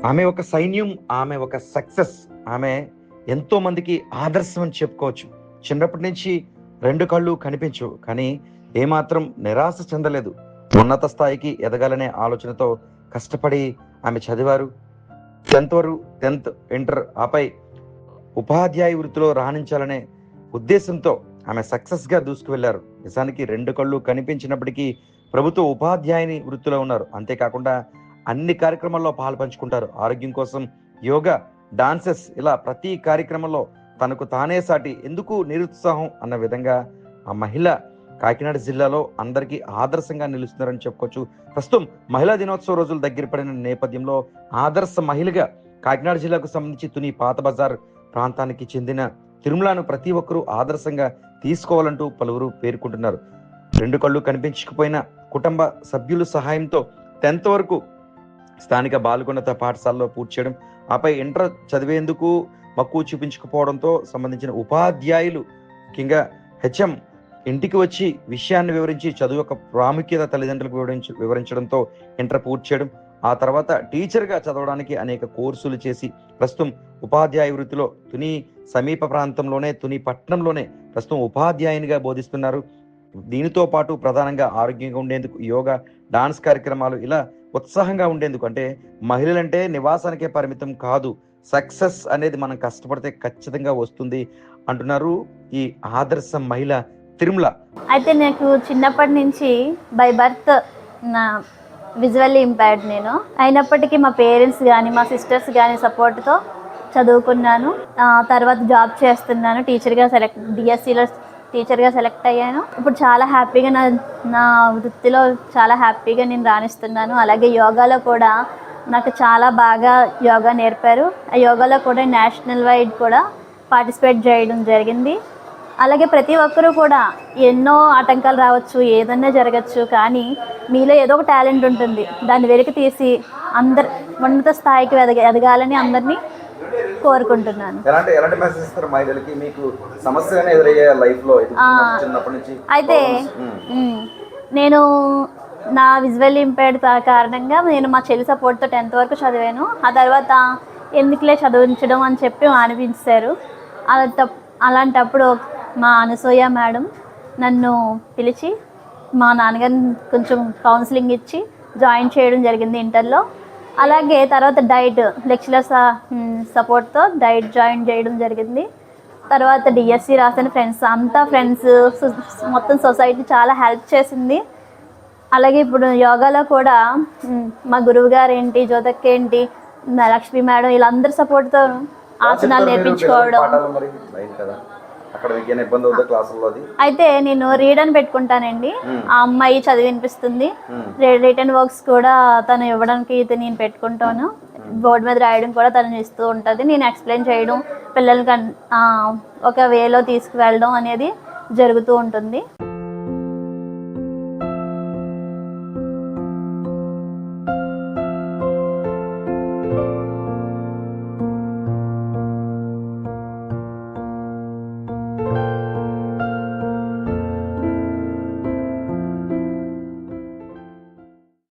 ఆమె ఒక సైన్యం, ఆమె ఒక సక్సెస్. ఆమె ఎంతో మందికి ఆదర్శం అని చెప్పుకోవచ్చు. చిన్నప్పటి నుంచి 2 కళ్ళు కనిపించవు, కానీ ఏమాత్రం నిరాశ చెందలేదు. ఉన్నత స్థాయికి ఎదగాలనే ఆలోచనతో కష్టపడి ఆమె చదివారు. 10th ఇంటర్, ఆపై ఉపాధ్యాయ వృత్తిలో రాణించాలనే ఉద్దేశంతో ఆమె సక్సెస్గా దూసుకువెళ్లారు. నిజానికి 2 కళ్ళు కనిపించినప్పటికీ ప్రభుత్వ ఉపాధ్యాయుని వృత్తిలో ఉన్నారు. అంతేకాకుండా అన్ని కార్యక్రమాల్లో పాలు పంచుకుంటారు. ఆరోగ్యం కోసం యోగా, డాన్సెస్, ఇలా ప్రతి కార్యక్రమంలో తనకు తానే సాటి. ఎందుకు నిరుత్సాహం అన్న విధంగా ఆ మహిళ కాకినాడ జిల్లాలో అందరికీ ఆదర్శంగా నిలుస్తున్నారని చెప్పుకోవచ్చు. ప్రస్తుతం మహిళా దినోత్సవ రోజులు దగ్గర పడిన నేపథ్యంలో ఆదర్శ మహిళగా కాకినాడ జిల్లాకు సంబంధించి తుని పాత బజార్ ప్రాంతానికి చెందిన తిరుమలను ప్రతి ఒక్కరూ ఆదర్శంగా తీసుకోవాలంటూ పలువురు పేర్కొంటున్నారు. 2 కళ్ళు కనిపించకపోయిన కుటుంబ సభ్యుల సహాయంతో 10th వరకు స్థానిక బాలగున్నత పాఠశాలలో పూర్తి చేయడం, ఆపై ఇంటర్ చదివేందుకు మక్కువ చూపించకపోవడంతో సంబంధించిన ఉపాధ్యాయులు, ముఖ్యంగా హెచ్ఎం ఇంటికి వచ్చి విషయాన్ని వివరించి చదువు యొక్క ప్రాముఖ్యత తల్లిదండ్రులకు వివరించడంతో ఇంటర్ పూర్తి చేయడం, ఆ తర్వాత టీచర్గా చదవడానికి అనేక కోర్సులు చేసి ప్రస్తుతం ఉపాధ్యాయ వృత్తిలో తుని సమీప ప్రాంతంలోనే, తుని పట్టణంలోనే ప్రస్తుతం ఉపాధ్యాయునిగా బోధిస్తున్నారు. దీనితో పాటు ప్రధానంగా ఆరోగ్యంగా ఉండేందుకు యోగా, డాన్స్ కార్యక్రమాలు, ఇలా ఉత్సాహంగా ఉండేందుకు. అంటే మహిళలంటే నివాసానికే పరిమితం కాదు, సక్సెస్ అనేది మనం కష్టపడితే ఖచ్చితంగా వస్తుంది అంటున్నారు ఈ ఆదర్శ మహిళ తిరుమల. అయితే నాకు చిన్నప్పటి నుంచి బై బర్త్ నా విజువల్లీ ఇంపైర్డ్ నేను. అయినప్పటికీ మా పేరెంట్స్ కానీ మా సిస్టర్స్ కానీ సపోర్ట్తో చదువుకున్నాను. తర్వాత జాబ్ చేస్తున్నాను. డిఎస్సిలో టీచర్గా సెలెక్ట్ అయ్యాను. ఇప్పుడు చాలా హ్యాపీగా నా వృత్తిలో చాలా హ్యాపీగా నేను రాణిస్తున్నాను. అలాగే యోగాలో కూడా నాకు చాలా బాగా యోగా నేర్పారు. ఆ యోగాలో కూడా నేషనల్ వైడ్ కూడా పార్టిసిపేట్ చేయడం జరిగింది. అలాగే ప్రతి ఒక్కరూ కూడా ఎన్నో ఆటంకాలు రావచ్చు, ఏదన్నా జరగచ్చు, కానీ మీలో ఏదో ఒక టాలెంట్ ఉంటుంది. దాన్ని వెలికి తీసి అందరు ఉన్నత స్థాయికి ఎదగాలని అందరినీ కోరుకుంటున్నాను. అయితే నేను నా విజువల్ ఇంపైర్డ్ కారణంగా నేను మా చెల్లి సపోర్ట్తో 10th వరకు చదివాను. ఆ తర్వాత ఎందుకులే చదివించడం అని చెప్పి అనిపించారు. అలాంటప్పుడు మా అనసూయ మేడం నన్ను పిలిచి మా నాన్నగారిని కొంచెం కౌన్సిలింగ్ ఇచ్చి జాయిన్ చేయడం జరిగింది ఇంటర్లో. అలాగే తర్వాత డైట్ లెక్చరర్ సపోర్ట్తో డైట్ జాయిన్ చేయడం జరిగింది. తర్వాత డిఎస్సి రాసిన ఫ్రెండ్స్ మొత్తం సొసైటీ చాలా హెల్ప్ చేసింది. అలాగే ఇప్పుడు యోగాలో కూడా మా గురువు గారు ఏంటి, జ్యోతక్క ఏంటి, లక్ష్మీ మేడం, వీళ్ళందరి సపోర్ట్తో ఆసనాలు నేర్పించుకోవడం. అయితే నేను రీడ్ అని పెట్టుకుంటానండి. ఆ అమ్మాయి చదివి వినిపిస్తుంది. రిటర్న్ వర్క్స్ కూడా తను ఇవ్వడానికి నేను పెట్టుకుంటాను. బోర్డు మీద రాయడం కూడా తను ఇస్తూ ఉంటుంది. నేను ఎక్స్ప్లెయిన్ చేయడం, పిల్లలకి ఒక వేలో తీసుకువెళ్ళడం అనేది జరుగుతూ ఉంటుంది.